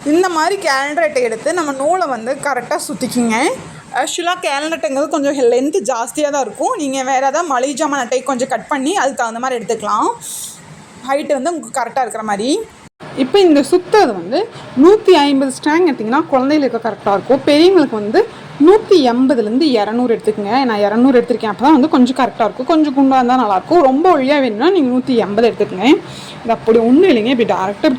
இந்த மாதிரி கேலண்டர் அட்டை எடுத்து நம்ம நூலை வந்து கரெக்டாக சுற்றிக்கிங்க. ஆக்சுவலாக கேலண்டர் அட்டைங்கிறது கொஞ்சம் லென்த்து ஜாஸ்தியாக தான் இருக்கும். நீங்கள் வேறு ஏதாவது மளிகை ஜாமான் அட்டை கொஞ்சம் கட் பண்ணி அதுக்கு தகுந்த மாதிரி எடுத்துக்கலாம். ஹைட்டு வந்து உங்களுக்கு கரெக்டாக இருக்கிற மாதிரி. இப்போ இந்த சுத்தது வந்து 150 ஸ்ட்ராங் எடுத்திங்கன்னா குழந்தைகளுக்கு கரெக்டாக இருக்கும். பெரியவங்களுக்கு வந்து 180லேருந்து 200 எடுத்துக்கங்க. நான் 200 எடுத்திருக்கேன். அப்போ தான் வந்து கொஞ்சம் கரெக்டாக இருக்கும். கொஞ்சம் குண்டாக இருந்தால் நல்லாயிருக்கும். ரொம்ப ஒழியாக வேணும்னா நீங்கள் 180 எடுத்துக்கங்க. இது அப்படி ஒன்றும் இல்லைங்க. இப்படி டேரெக்டாக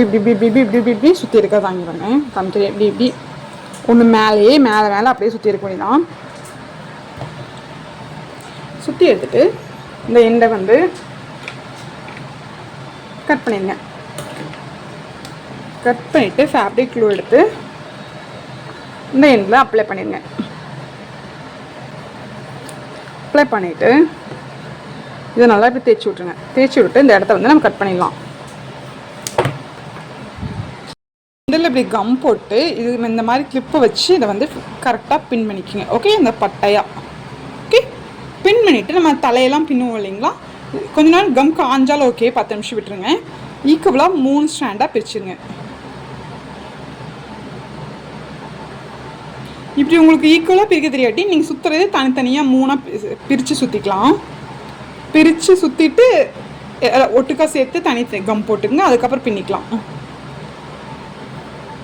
இப்படி சுற்றி இருக்க தாங்கிடுங்க. காமிச்சு இப்படி ஒன்று மேலே அப்படியே சுற்றி இருக்க வேண்டியதான். சுற்றி எடுத்துகிட்டு இந்த எண்டை வந்து கட் பண்ணிடுங்க. கட் பண்ணிவிட்டு ஃபேப்ரிக் க்ளூ எடுத்து இந்த எண்டில் அப்ளை பண்ணிடுங்க. அப்ளை பண்ணிவிட்டு இதை நல்லா இப்படி தேய்ச்சி விட்ருங்க. தேய்ச்சி விட்டு இந்த இடத்த வந்து நம்ம கட் பண்ணிடலாம். இதில் இப்படி கம் போட்டு இது இந்த மாதிரி கிளிப்பை வச்சு இதை வந்து கரெக்டாக பின் பண்ணிக்கோங்க. ஓகே, இந்த பட்டையாக ஓகே பின் பண்ணிவிட்டு நம்ம தலையெல்லாம் பின்னுவோம் இல்லைங்களா. கொஞ்ச நாள் கம் காஞ்சாலும் ஓகே, 10 நிமிஷம் விட்டுருங்க. ஈக்குவலாக 3 ஸ்டாண்டாக பிரிச்சுருங்க. இப்படி உங்களுக்கு ஈக்குவலாக பிரிக்க தெரியாட்டி நீங்கள் சுற்றுறது தனித்தனியாக 3ஆக பிரித்து சுற்றிக்கலாம். பிரித்து சுற்றிட்டு ஒட்டுக்கா சேர்த்து தனி கம் போட்டுங்க. அதுக்கப்புறம் பின்னிக்கலாம்.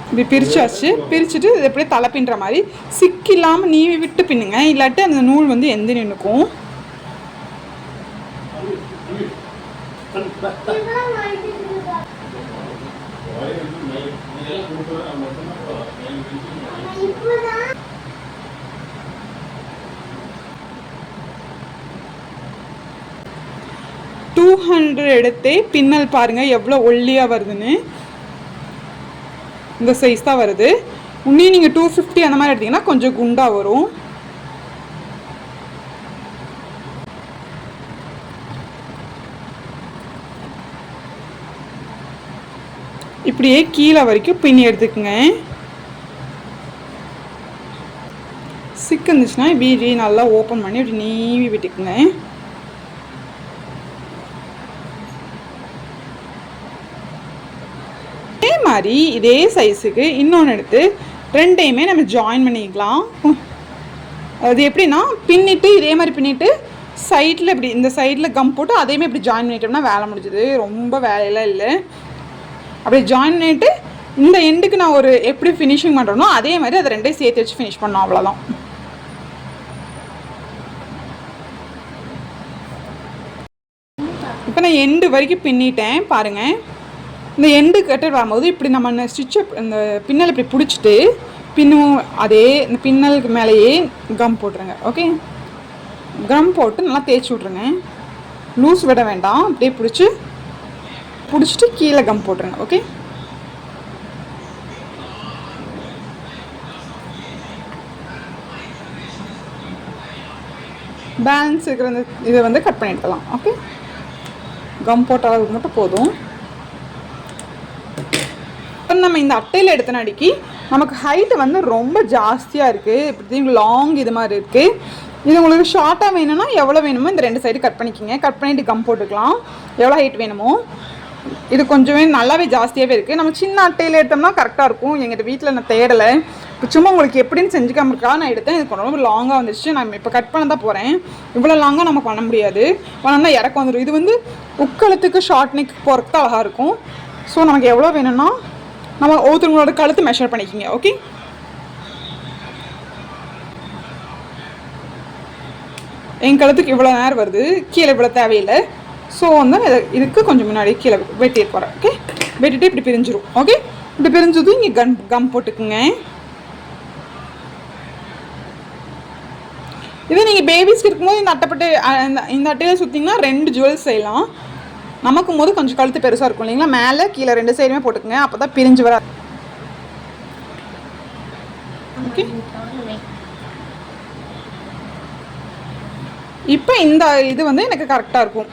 இப்படி பிரிச்சாச்சு. பிரிச்சுட்டு இது எப்படியே தலை பின்னுற மாதிரி சிக்கில்லாமல் நீவி விட்டு பின்னுங்க. இல்லாட்டி அந்த நூல் வந்து எந்த நின்றுக்கும். $200 எடுத்தே பின்னல் பாருங்கள் எவ்வளோ ஒல்லியாக வருதுன்னு. இந்த சைஸ் தான் வருது. இன்னும் நீங்கள் 250 அந்த மாதிரி எடுத்திங்கன்னா கொஞ்சம் குண்டாக வரும். இப்படியே கீழே வரைக்கும் பின்னி எடுத்துக்குங்க. சிக்கு இருந்துச்சுன்னா இப்படி நல்லா ஓப்பன் பண்ணி இப்படி நீவி விட்டுக்குங்க. இதே மாதிரி இதே சைஸுக்கு இன்னொன்று எடுத்து ரெண்டையுமே நம்ம ஜாயின் பண்ணிக்கலாம். அது எப்படின்னா பின்னிட்டு இதே மாதிரி பின்னிட்டு சைடில் இப்படி இந்த சைடில் கம் போட்டு அதையுமே இப்படி ஜாயின் பண்ணிட்டோம்னா வேலை முடிஞ்சுது. ரொம்ப வேலையெல்லாம் இல்லை. அப்படி ஜாயின் பண்ணிவிட்டு இந்த எண்டுக்கு நான் ஒரு எப்படி ஃபினிஷிங் பண்ணுறேனோ அதே மாதிரி அதை ரெண்டையும் சேர்த்து வச்சு ஃபினிஷ் பண்ணோம். அவ்வளோதான். இப்போ நான் எண்டு வரைக்கும் பின்னிட்டேன் பாருங்கள். இந்த எண்டு கட்டர் வரும்போது இப்படி நம்ம ஸ்டிச்சை இந்த பின்னல் இப்படி பிடிச்சிட்டு பின்னும் அதே இந்த பின்னலுக்கு மேலேயே கம் போட்டுருங்க. ஓகே, கம் போட்டு நல்லா தேய்ச்சி விட்ருங்க. லூஸ் விட வேண்டாம். அப்படியே பிடிச்சிட்டு கீழே கம் போட்டுருங்க. ஓகே, பேலன்ஸ் இருக்கிற இந்த இதை வந்து கட் பண்ணி எடுக்கலாம். ஓகே, கம் போட்ட அளவுக்கு மட்டும் போதும். நம்ம இந்த அட்டையில் எடுத்த நடிக்கி நமக்கு ஹைட்டு வந்து ரொம்ப ஜாஸ்தியாக இருக்குது. இப்படி லாங் இது மாதிரி இருக்குது. இது உங்களுக்கு ஷார்ட்டாக வேணும்னா எவ்வளோ வேணுமோ இந்த 2 சைடு கட் பண்ணிக்கிங்க. கட் பண்ணிவிட்டு கம் போட்டுக்கலாம். எவ்வளோ ஹைட் வேணுமோ. இது கொஞ்சமே நல்லாவே ஜாஸ்தியாகவே இருக்குது. நம்ம சின்ன அட்டையில் எடுத்தோம்னா கரெக்டாக இருக்கும். எங்கள் வீட்டில் நான் தேடலை. இப்போ சும்மா உங்களுக்கு எப்படின்னு செஞ்சுக்காம நான் எடுத்தேன். இது ரொம்ப லாங்காக வந்துடுச்சு. நான் இப்போ கட் பண்ண தான் போகிறேன். இவ்வளோ லாங்காக நம்ம பண்ண முடியாது. பண்ணோம்னா இறக்கம் வந்துடும். இது வந்து உட்கழுத்துக்கு ஷார்ட் நெக் போகிறதுக்கு அழகாக இருக்கும். ஸோ நமக்கு எவ்வளோ வேணும்னா நம்ம ஒவ்வொருத்தவங்களோட கழுத்து மெஷர் பண்ணிக்கிங்க. ஓகே, என் கழுத்துக்கு இவ்வளோ நேரம் வருது, கீழே இவ்வளோ தேவையில்லை. ஸோ வந்து இதுக்கு கொஞ்சம் முன்னாடி கீழே வெட்டிட்டு போகிறேன். ஓகே, வெட்டிட்டு இப்படி பிரிஞ்சிடும். ஓகே, இப்படி பிரிஞ்சதும் இங்கே கம் போட்டுக்குங்க. இதே நீங்கள் பேபிஸ்க்கு இருக்கும்போது இந்த அட்டைப்பட்டு இந்த அட்டையில் சுற்றிங்கன்னா 2 ஜுவல்ஸ் செய்யலாம். நமக்கும் போது கொஞ்சம் கழுத்து பெருசாக இருக்கும் இல்லைங்களா. மேலே கீழே 2 சைடுமே போட்டுக்குங்க. அப்போ தான் பிரிஞ்சு வராது. ஓகே, இப்போ இந்த இது வந்து எனக்கு கரெக்டாக இருக்கும்.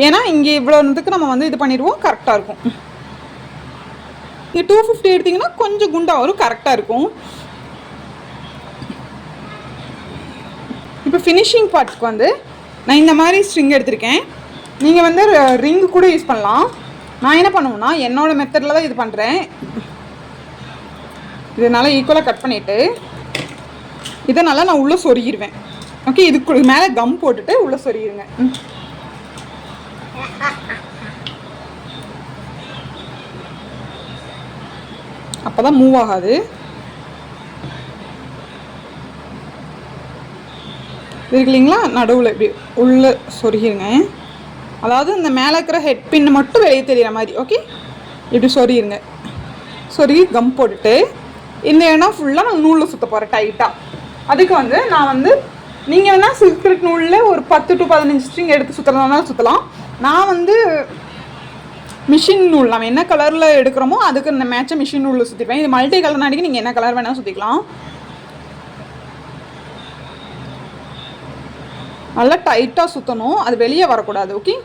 ஏன்னா இங்கே இவ்வளோ இதுக்கு நம்ம வந்து இது பண்ணிடுவோம். கரெக்டாக இருக்கும். இங்கே 250 எடுத்திங்கன்னா கொஞ்சம் குண்டாக வரும். கரெக்டாக இருக்கும். இப்போ ஃபினிஷிங் பார்ட்க்கு வந்து நான் இந்த மாதிரி ஸ்ட்ரிங் எடுத்திருக்கேன். நீங்கள் வந்து ரிங்கு கூட யூஸ் பண்ணலாம். நான் என்ன பண்ணுவேன்னா என்னோடய மெத்தடில் தான் இது பண்ணுறேன். இது நல்லா ஈக்குவலாக கட் பண்ணிவிட்டு இதை நல்லா நான் உள்ளே சொருகிடுவேன். ஓகே, இதுக்கு மேலே கம் போட்டுட்டு உள்ளே சொருகிடுங்க. அப்போ தான் மூவ் ஆகாது. இருக்கு இல்லைங்களா, நடுவில் இப்படி உள்ளே சொருகிருங்க. அதாவது இந்த மேலே இருக்கிற ஹெட் பின்னு மட்டும் வெளியே தெரிகிற மாதிரி. ஓகே, இப்படி சொருகிருங்க. சொருகி கம் போட்டுட்டு இந்த இடம் ஃபுல்லாக நான் நூலில் சுற்ற போகிறேன் டைட்டாக. அதுக்கு வந்து நான் வந்து நீங்கள் வேணால் சில்க் நூலில் ஒரு 10 to 15 ஸ்ட்ரிங் எடுத்து சுற்றுறதுனாலும் சுற்றலாம். நான் வந்து மிஷின் நூல் நம்ம என்ன கலரில் எடுக்கிறோமோ அதுக்கு இந்த மேட்சை மிஷின் நூலில் சுற்றிப்பேன். இது மல்டி கலர் நாடிக்கு நீங்கள் என்ன கலர் வேணால் சுற்றிக்கலாம். நல்லா டைட்டாக சுற்றணும், அது வெளியே வரக்கூடாது. ஓகே,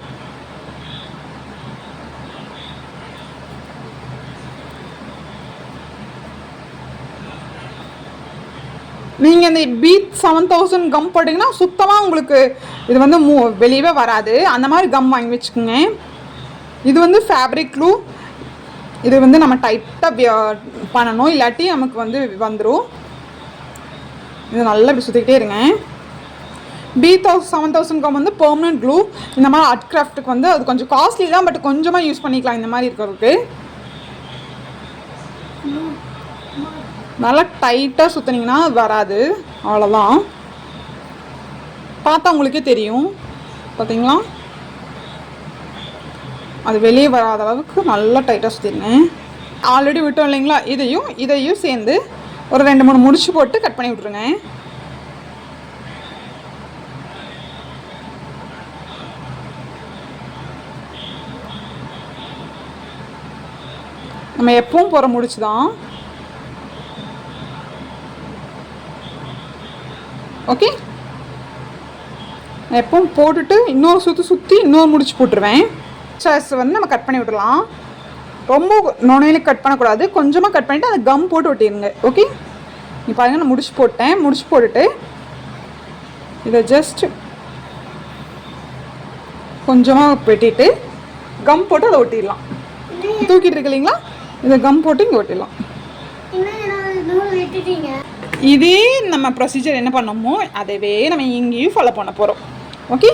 நீங்கள் இந்த பீட் 7000 கம் போட்டிங்கன்னா சுத்தமாக உங்களுக்கு இது வந்து வெளியவே வராது. அந்த மாதிரி கம் வாங்கி வச்சுக்கோங்க. இது வந்து ஃபேப்ரிக் க்ளூ. இது வந்து நம்ம டைட்டாக பண்ணணும், இல்லாட்டி நமக்கு வந்து வந்துடும். இது நல்லா இப்படி சுற்றிக்கிட்டே இருங்க. B7000 கம் வந்து பெர்மனன்ட் க்ளூ. இந்த மாதிரி ஆர்ட் கிராஃப்ட்டுக்கு வந்து அது கொஞ்சம் காஸ்ட்லி தான், பட் கொஞ்சமாக யூஸ் பண்ணிக்கலாம் இந்த மாதிரி இருக்கிறதுக்கு. நல்லா டைட்டாக சுற்றினீங்கன்னா அது வராது, அவ்வளோதான். பார்த்தா உங்களுக்கே தெரியும், பார்த்தீங்களா? அது வெளியே வராத அளவுக்கு நல்லா டைட்டாக சுற்றிடுங்க. ஆல்ரெடி விட்டோம் இல்லைங்களா, இதையும் சேர்ந்து ஒரு 2-3 முடிச்சு போட்டு கட் பண்ணி விட்ருங்க. நம்ம எப்பவும் போகிற முடிச்சு தான். ஓகே, நான் எப்பவும் போட்டுட்டு இன்னொரு சுற்றி இன்னொரு முடிச்சு போட்டுருவேன். ஸ்ட்ரெஸ் வந்து நம்ம கட் பண்ணி விட்டுடலாம். ரொம்ப நுழையில கட் பண்ணக்கூடாது, கொஞ்சமாக கட் பண்ணிவிட்டு அதை கம் போட்டு ஒட்டிடுங்க. ஓகே, நீ பாருங்கள், நான் முடிச்சு போட்டேன். முடிச்சு போட்டுட்டு இதை ஜஸ்ட் கொஞ்சமாக வெட்டிட்டு கம் போட்டு அதை ஒட்டிடலாம். தூக்கிட்டு இருக்கு இல்லைங்களா, இதை கம் போட்டு இங்கே ஒட்டிடலாம். இதே நம்ம ப்ரொசீஜர் என்ன பண்ணோமோ அதவே நம்ம இங்கேயும் ஃபாலோ பண்ண போகிறோம். ஓகே,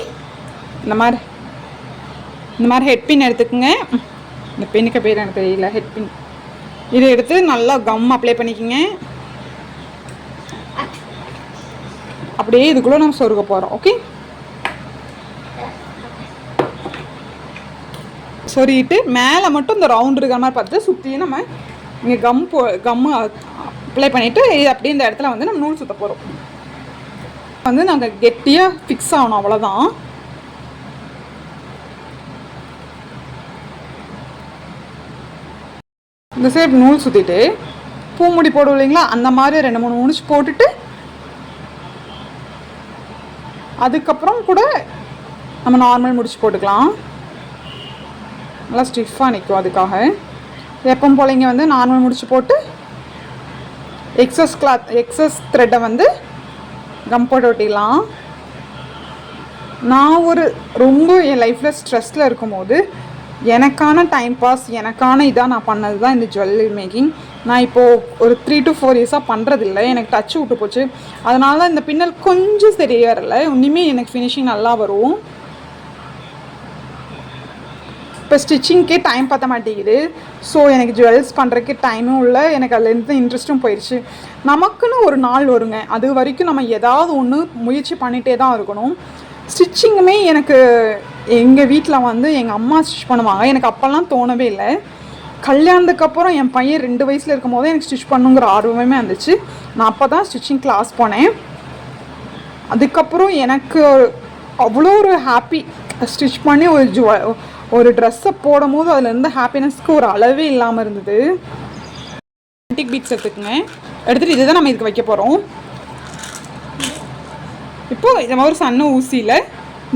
இந்த மாதிரி ஹெட் பின் எடுத்துக்கோங்க. இந்த பெண்ணுக்கு பேர் எனக்கு தெரியல, ஹெட் பின். இதை எடுத்து நல்லா கம் அப்ளை பண்ணிக்கோங்க. அப்படியே இதுக்குள்ளே நம்ம சொருக போகிறோம். ஓகே, சொருகிட்டு மேலே மட்டும் இந்த ரவுண்ட் இருக்கிற மாதிரி பார்த்து சுற்றி நம்ம இங்கே கம்மு அப்ளை பண்ணிவிட்டு இது அப்படியே இந்த இடத்துல வந்து நம்ம நூல் சுற்ற போகிறோம். வந்து நாங்கள் கெட்டியாக ஃபிக்ஸ் ஆகணும், அவ்வளோதான். இந்த சைடு நூல் சுற்றிட்டு பூமுடி போடுவோம் இல்லைங்களா, அந்த மாதிரி 2-3 முடிச்சு போட்டுட்டு அதுக்கப்புறம் கூட நம்ம நார்மல் முடிச்சு போட்டுக்கலாம். நல்லா ஸ்டிஃபாக நிற்கும். அதுக்காக எப்பவும் போல் இங்கே வந்து நார்மல் முடிச்சு போட்டு எக்ஸஸ் த்ரெட்டை வந்து கம் போட்டு ஒட்டிடலாம். நான் ரொம்ப என் லைஃப்பில் ஸ்ட்ரெஸ்ஸில் இருக்கும்போது எனக்கான டைம் பாஸ், எனக்கான இதாக நான் பண்ணது தான் இந்த ஜுவல்லரி மேக்கிங். நான் இப்போது ஒரு 3 to 4 இயர்ஸாக பண்ணுறதில்ல, எனக்கு டச்சு விட்டு போச்சு. அதனால தான் இந்த பின்னல் கொஞ்சம் சரியாக வரல. இனிமேல் எனக்கு ஃபினிஷிங் நல்லா வரும். இப்போ ஸ்டிச்சிங்க்கே டைம் பார்த்த மாட்டேங்குது. ஸோ எனக்கு ஜுவல்ஸ் பண்ணுறதுக்கு டைமும் இல்லை, எனக்கு அதில் எந்த இன்ட்ரெஸ்ட்டும் போயிடுச்சு. நமக்குன்னு ஒரு நாள் வருங்க, அது வரைக்கும் நம்ம ஏதாவது ஒன்று முயற்சி பண்ணிகிட்டே தான் இருக்கணும். ஸ்டிச்சிங்குமே எனக்கு எங்கள் வீட்டில் வந்து எங்கள் அம்மா ஸ்டிச் பண்ணுவாங்க. எனக்கு அப்போல்லாம் தோணவே இல்லை. கல்யாணத்துக்கு அப்புறம் என் பையன் 2 வயசில் இருக்கும் போதே எனக்கு ஸ்டிச் பண்ணுங்கிற ஆர்வமே வந்துச்சு. நான் அப்போ தான் ஸ்டிச்சிங் கிளாஸ் போனேன். அதுக்கப்புறம் எனக்கு அவ்வளோ ஒரு ஹாப்பி. ஸ்டிச் பண்ணி ஒரு ட்ரெஸ்ஸை போடும் போது அதில் இருந்த ஹாப்பினஸ்க்கு ஒரு அளவே இல்லாமல் இருந்தது. ஆன்டிக் பீட்ஸ் எடுத்துக்கோங்க. எடுத்துகிட்டு இதுதான் நம்ம இதுக்கு வைக்க போகிறோம். இப்போது இந்த மாதிரி சன்ன ஊசியில்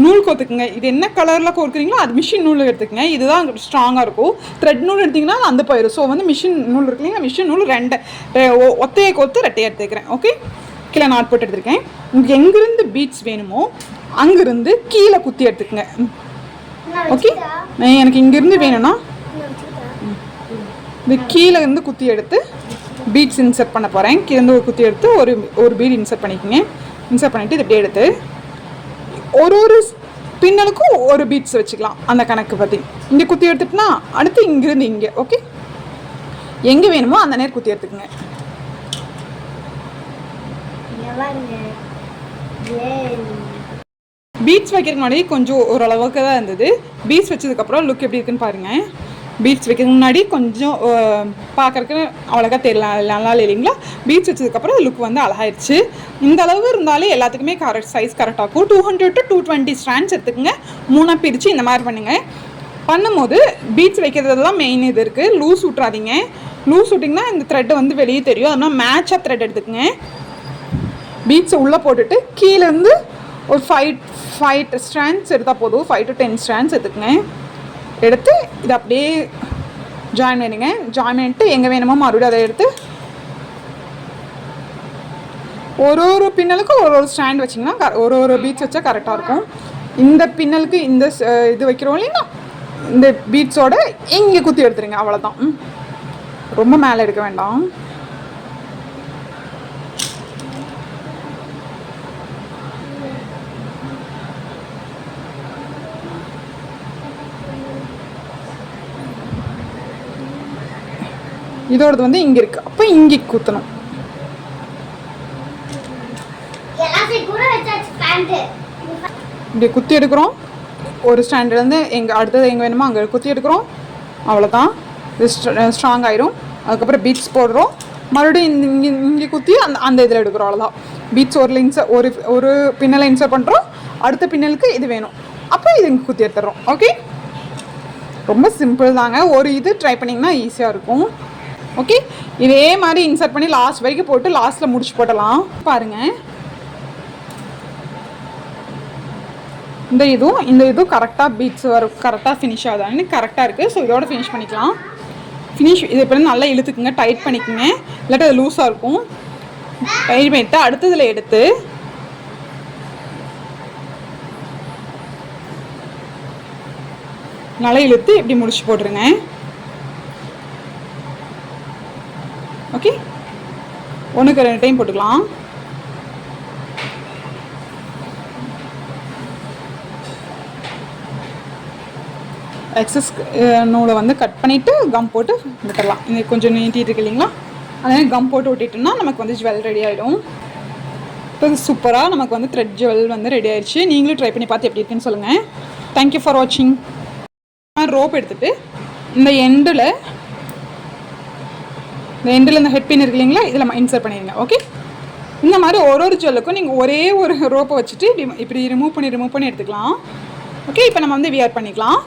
நூல் கோத்துக்குங்க. இது என்ன கலரில் கோர்க்குறீங்களோ அது மிஷின் நூல் எடுத்துக்கங்க. இதுதான் ஸ்ட்ராங்காக இருக்கும். த்ரெட் நூல் எடுத்திங்கன்னா அந்த போயிடும். ஸோ வந்து மிஷின் நூல் இருக்கு இல்லைங்களா, மிஷின் நூல் 2 ஒத்தையை கோர்த்து ரெட்டையை எடுத்துக்கிறேன். ஓகே, கீழே நாட் போட்டு எடுத்துருக்கேன். உங்களுக்கு எங்கேருந்து பீட்ஸ் வேணுமோ அங்கேருந்து கீழே குத்தி எடுத்துக்கங்க. ஓகே, எனக்கு இங்கேருந்து வேணும்னா இந்த கீழே இருந்து குத்தி எடுத்து பீட்ஸ் இன்சர்ட் பண்ண போகிறேன். கீழே ஒரு குத்தி எடுத்து ஒரு பீட் இன்சர்ட் பண்ணிக்கோங்க. இன்சர்ட் பண்ணிவிட்டு இது இப்படியே எடுத்து ஒரு பின்னலுக்கும் ஒரு பீட்ஸ் வச்சுக்கலாம். அந்த கணக்கு பற்றி இங்கே குத்தி எடுத்துட்டுனா அடுத்து இங்கேருந்து இங்கே. ஓகே, எங்கே வேணுமோ அந்த நேரம் குத்தி எடுத்துக்கோங்க. பீட்ஸ் வைக்கிறதுக்கு முன்னாடி கொஞ்சம் ஓரளவுக்கு தான் இருந்தது. பீட்ஸ் வச்சதுக்கப்புறம் லுக் எப்படி இருக்குன்னு பாருங்கள். பீட்ஸ் வைக்கிறதுக்கு முன்னாடி கொஞ்சம் பார்க்குறக்கு அவ்வளோக்கா தெரியல, நல்லா இல்லைங்களா? பீட்ஸ் வச்சதுக்கப்புறம் லுக் வந்து அழகாயிடுச்சு. இந்த அளவு இருந்தாலே எல்லாத்துக்குமே கரெக்ட் சைஸ் கரெக்டாகும். 200 to 220 ஸ்ட்ராண்ட்ஸ் எடுத்துக்கங்க. 3 பிரித்து இந்த மாதிரி பண்ணுங்கள். பண்ணும்போது பீட்ஸ் வைக்கிறதுலாம் மெயின் இது இருக்குது. லூஸ் விட்றாதீங்க. லூஸ் விட்டிங்கன்னா இந்த த்ரெட்டு வந்து வெளியே தெரியும். அதனால் மேட்சாக த்ரெட் எடுத்துக்கங்க. பீட்ஸை உள்ளே போட்டுட்டு கீழேருந்து ஒரு 5 ஸ்ட்ராண்ட்ஸ் எடுத்தால் போதும். 5 to 10 ஸ்ட்ராண்ட்ஸ் எடுத்துக்கங்க. எடுத்து இதை அப்படியே ஜாயின் பண்ணிடுங்க. ஜாயின் பண்ணிட்டு எங்கே வேணுமோ மறுபடியும் அதை எடுத்து ஒரு பின்னலுக்கும் ஒரு ஸ்டாண்ட் வச்சிங்கன்னா ஒரு பீட்ஸ் வச்சா கரெக்டாக இருக்கும். இந்த பின்னலுக்கு இந்த இது வைக்கிறோம் இல்லைங்களா, இந்த பீட்ஸோட இங்கே குத்தி எடுத்துருங்க. அவ்வளோதான். ரொம்ப மேலே எடுக்க வேண்டாம். இதோடது வந்து இங்கே இருக்குது. அப்போ இங்கே குத்தணும். இப்படி குத்தி எடுக்கிறோம். ஒரு ஸ்டாண்டர்ட்லேருந்து அடுத்தது எங்கே வேணுமோ அங்கே குத்தி எடுக்கிறோம். அவ்வளோதான். இது ஸ்ட்ராங் ஆயிரும். அதுக்கப்புறம் பீட்ஸ் போடுறோம். மறுபடியும் இங்கே குத்தி அந்த இதில் எடுக்கிறோம். அவ்வளோதான். பீட்ஸ் ஒரு பின்னலை இன்சர்ட் பண்ணுறோம். அடுத்த பின்னலுக்கு இது வேணும். அப்போ இது இங்கே குத்தி எடுத்துடுறோம். ஓகே, ரொம்ப சிம்பிள் தாங்க. ஒரு இது ட்ரை பண்ணிங்கன்னா ஈஸியாக இருக்கும். ஓகே, இதே மாதிரி இன்சர்ட் பண்ணி லாஸ்ட் வரைக்கும் போட்டு லாஸ்ட்டில் முடிச்சு போட்டலாம். பாருங்கள், இந்த இதுவும் கரெக்டாக பீட்ஸ் வரும், கரெக்டாக ஃபினிஷ் ஆகுதான்னு கரெக்டாக இருக்குது. ஸோ இதோட ஃபினிஷ் பண்ணிக்கலாம். இது இப்போ நல்லா இழுத்துக்குங்க, டைட் பண்ணிக்கோங்க. இல்லாட்டி அது லூஸாக இருக்கும். டைட் பண்ணிவிட்டு அடுத்ததில் எடுத்து நல்லா இழுத்து இப்படி முடிச்சு போட்டுருங்க. ஓகே, 1க்கு 2 டைம் போட்டுக்கலாம். எக்ஸஸ் நூலை வந்து கட் பண்ணிவிட்டு கம் போட்டு விட்டுடலாம். இது கொஞ்சம் நீட்டிட்டு இருக்கு இல்லைங்களா, அதே கம் போட்டு விட்டுட்டோம்னா நமக்கு வந்து ஜுவல் ரெடி ஆகிடும். இப்போ சூப்பராக நமக்கு வந்து த்ரெட் ஜுவல் வந்து ரெடி ஆயிடுச்சு. நீங்களும் ட்ரை பண்ணி பார்த்து எப்படி இருக்குன்னு சொல்லுங்கள். தேங்க்யூ ஃபார் வாட்சிங். ரோப் எடுத்துகிட்டு இந்த எண்டில் இந்த ஹெட் பின் இருக்கு இல்லைங்களா, இதில் இன்சர்ட் பண்ணிடுங்க. ஓகே, இந்த மாதிரி ஒரு ஜுவலுக்கும் நீங்கள் ஒரே ஒரு ரோப்பை வச்சுட்டு இப்படி ரிமூவ் பண்ணி எடுத்துக்கலாம். ஓகே, இப்போ நம்ம வந்து வியர் பண்ணிக்கலாம்.